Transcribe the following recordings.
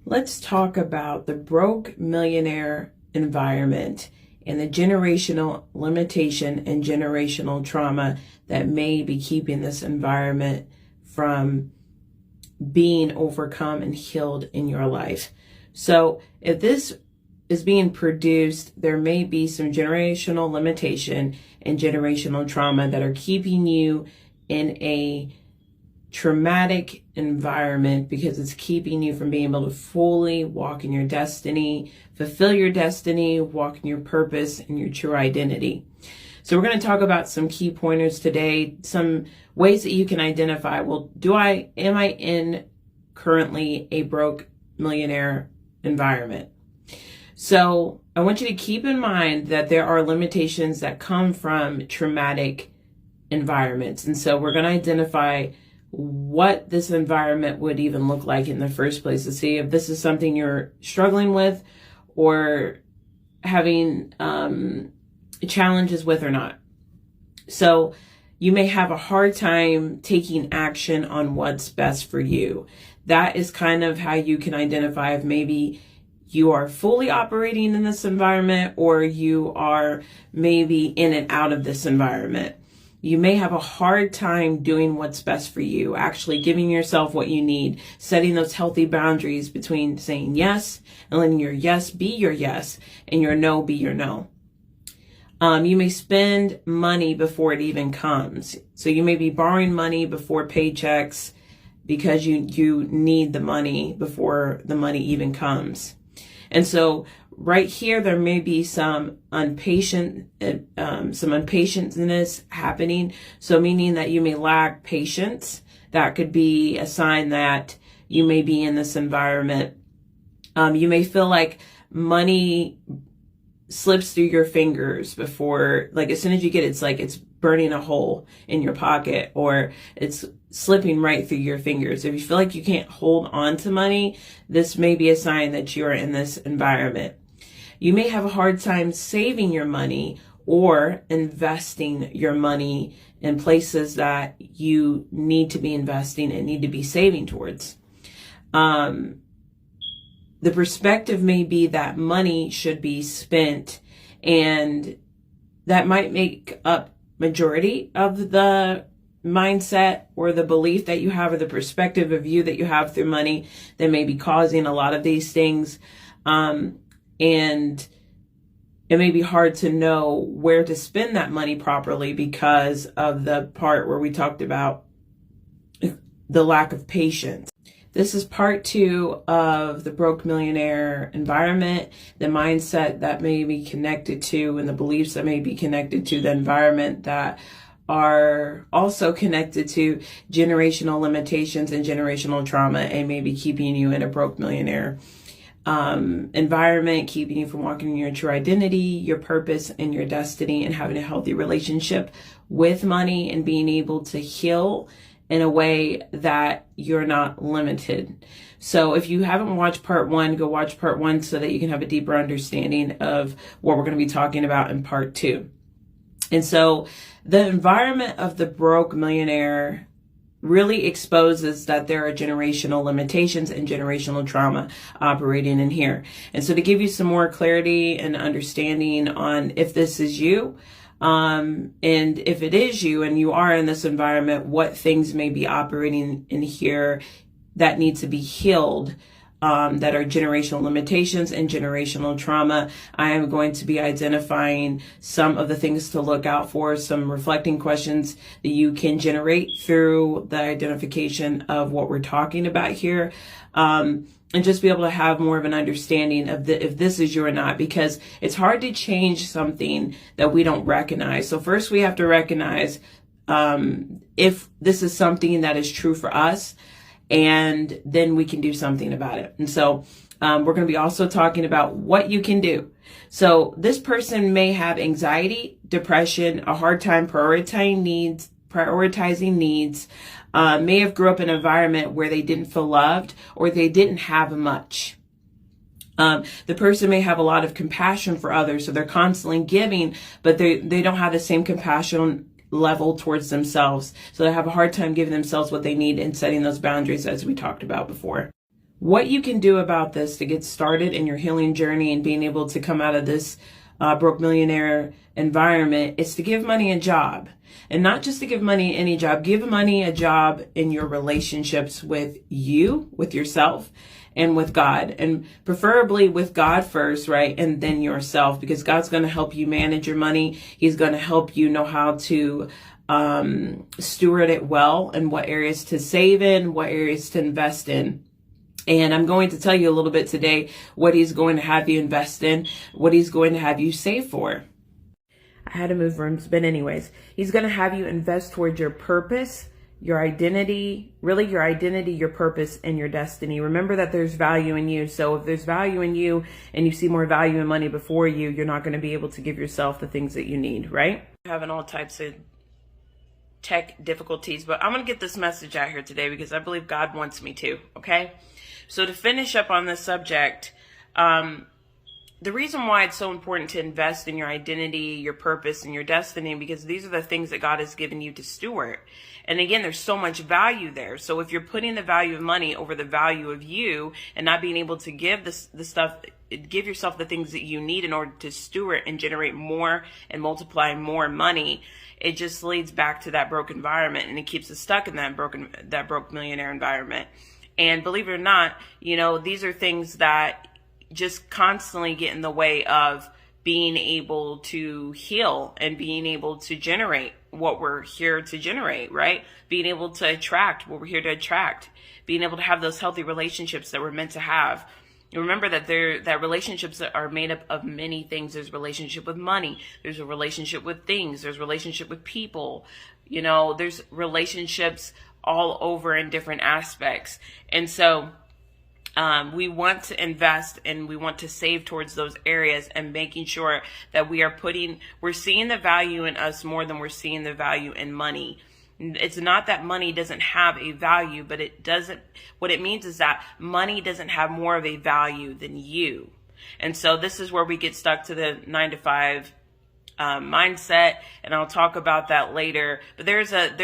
Let's talk about the broke millionaire environment and the generational limitation and generational trauma that may be keeping this environment from being overcome and healed in your life. So if this is being produced, there may be some generational limitation and generational trauma that are keeping you in a traumatic environment because it's keeping you from being able to fully walk in your destiny, fulfill your destiny, walk in your purpose and your true identity. So we're going to talk about some key pointers today, some ways that you can identify, well, am I in currently a broke millionaire environment? So I want you to keep in mind that there are limitations that come from traumatic environments. And so we're going to identify what this environment would even look like in the first place to see if this is something you're struggling with or having challenges with or not. So you may have a hard time taking action on what's best for you. That is kind of how you can identify if maybe you are fully operating in this environment or you are maybe in and out of this environment. You may have a hard time doing what's best for you, actually giving yourself what you need, setting those healthy boundaries between saying yes and letting your yes be your yes and your no be your no. You may spend money before it even comes. So you may be borrowing money before paychecks because you need the money before the money even comes. And so right here, there may be some impatientness happening. So meaning that you may lack patience. That could be a sign that you may be in this environment. You may feel like money slips through your fingers before, like as soon as you get it, it's like it's burning a hole in your pocket or it's slipping right through your fingers. If you feel like you can't hold on to money, this may be a sign that you're in this environment. You may have a hard time saving your money or investing your money in places that you need to be investing and need to be saving towards. The perspective may be that money should be spent, and that might make up majority of the mindset or the belief that you have or the perspective of you that you have through money that may be causing a lot of these things. And it may be hard to know where to spend that money properly because of the part where we talked about the lack of patience. This is part 2 of the broke millionaire environment, the mindset that may be connected to and the beliefs that may be connected to the environment that are also connected to generational limitations and generational trauma and maybe keeping you in a broke millionaire environment, keeping you from walking in your true identity, your purpose, and your destiny, and having a healthy relationship with money and being able to heal in a way that you're not limited. So if you haven't watched part 1, go watch part 1 so that you can have a deeper understanding of what we're going to be talking about in part 2. And so the environment of the broke millionaire really exposes that there are generational limitations and generational trauma operating in here. And so to give you some more clarity and understanding on if this is you, and if it is you and you are in this environment, what things may be operating in here that need to be healed, that are generational limitations and generational trauma. I am going to be identifying some of the things to look out for, some reflecting questions that you can generate through the identification of what we're talking about here. And just be able to have more of an understanding of if this is you or not, because it's hard to change something that we don't recognize. So first we have to recognize if this is something that is true for us, and then we can do something about it. And so we're going to be also talking about what you can do. So this person may have anxiety, depression, a hard time prioritizing needs, may have grew up in an environment where they didn't feel loved or they didn't have much. The person may have a lot of compassion for others, so they're constantly giving, but they don't have the same compassion level towards themselves. So they have a hard time giving themselves what they need and setting those boundaries as we talked about before. What you can do about this to get started in your healing journey and being able to come out of this broke millionaire environment is to give money a job. And not just to give money any job, give money a job in your relationships with you, with yourself, and with God, and preferably with God first, right? And then yourself, because God's going to help you manage your money. He's going to help you know how to steward it well, and what areas to save in, what areas to invest in. And I'm going to tell you a little bit today what he's going to have you invest in, what he's going to have you save for. I had to move rooms, but anyways, he's going to have you invest towards your purpose, your identity, really your identity, your purpose, and your destiny. Remember that there's value in you. So if there's value in you and you see more value in money before you, you're not going to be able to give yourself the things that you need, right? Having all types of tech difficulties, but I'm going to get this message out here today because I believe God wants me to, okay? So to finish up on this subject, the reason why it's so important to invest in your identity, your purpose, and your destiny, because these are the things that God has given you to steward. And again, there's so much value there. So if you're putting the value of money over the value of you and not being able to give the stuff, give yourself the things that you need in order to steward and generate more and multiply more money, it just leads back to that broke environment, and it keeps us stuck in that broke millionaire environment. And believe it or not, these are things that just constantly get in the way of being able to heal and being able to generate what we're here to generate, right? Being able to attract what we're here to attract, being able to have those healthy relationships that we're meant to have. You remember that relationships are made up of many things. There's a relationship with money. There's a relationship with things. There's a relationship with people. There's relationships all over in different aspects. And so we want to invest and we want to save towards those areas, and making sure that we're seeing the value in us more than we're seeing the value in money. It's not that money doesn't have a value, but what it means is that money doesn't have more of a value than you. And so this is where we get stuck to the 9-to-5 mindset, and I'll talk about that later. But there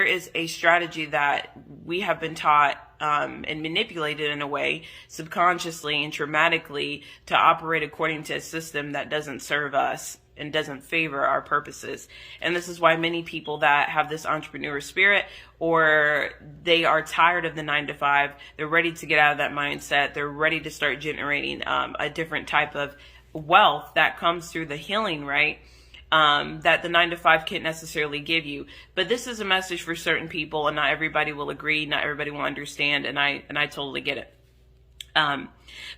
is a strategy that we have been taught and manipulated in a way, subconsciously and traumatically, to operate according to a system that doesn't serve us and doesn't favor our purposes. And this is why many people that have this entrepreneur spirit, or they are tired of the 9-to-5, they're ready to get out of that mindset. They're ready to start generating a different type of wealth that comes through the healing, right? That the 9-to-5 can't necessarily give you. But this is a message for certain people, and not everybody will agree, not everybody will understand, and I totally get it. But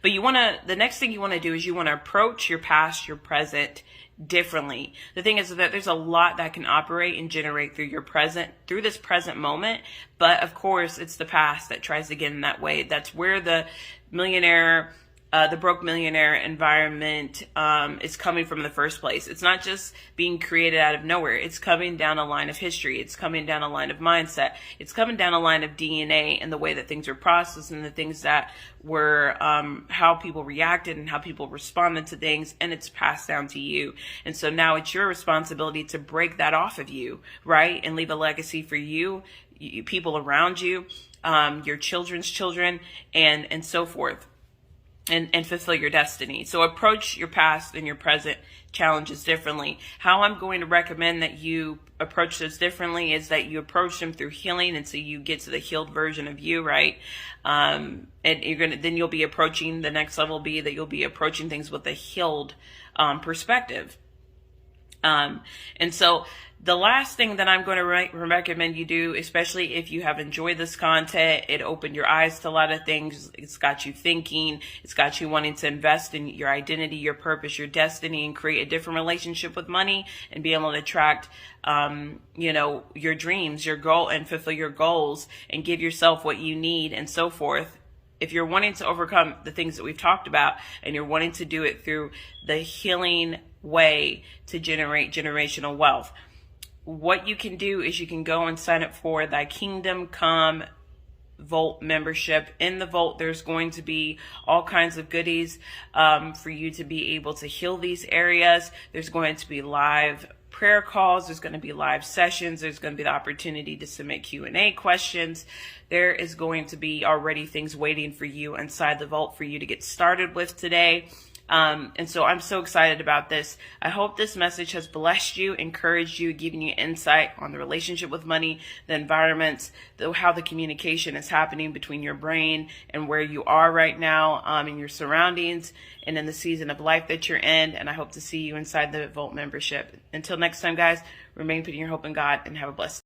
the next thing you want to do is you want to approach your past, your present differently. The thing is that there's a lot that can operate and generate through this present moment. But of course, it's the past that tries to get in that way. That's where the broke millionaire environment is coming from in the first place. It's not just being created out of nowhere. It's coming down a line of history. It's coming down a line of mindset. It's coming down a line of DNA and the way that things are processed, and the things that were how people reacted and how people responded to things, and it's passed down to you. And so now it's your responsibility to break that off of you, right? And leave a legacy for you, people around you, your children's children, and so forth. And fulfill your destiny. So approach your past and your present challenges differently. How I'm going to recommend that you approach those differently is that you approach them through healing, and so you get to the healed version of you, right? And then you'll be approaching the next level. Be that you'll be approaching things with a healed perspective. And so the last thing that I'm going to recommend you do, especially if you have enjoyed this content, it opened your eyes to a lot of things. It's got you thinking. It's got you wanting to invest in your identity, your purpose, your destiny, and create a different relationship with money, and be able to attract, your dreams, your goal, and fulfill your goals, and give yourself what you need, and so forth. If you're wanting to overcome the things that we've talked about, and you're wanting to do it through the healing way to generate generational wealth, what you can do is you can go and sign up for Thy Kingdom Come Vault membership. In the Vault, there's going to be all kinds of goodies for you to be able to heal these areas. There's going to be live prayer calls. There's going to be live sessions. There's going to be the opportunity to submit Q&A questions. There is going to be already things waiting for you inside the vault for you to get started with today. And so I'm so excited about this. I hope this message has blessed you, encouraged you, given you insight on the relationship with money, the environments, how the communication is happening between your brain and where you are right now, in your surroundings and in the season of life that you're in. And I hope to see you inside the Vault membership. Until next time, guys, remain putting your hope in God and have a blessed day.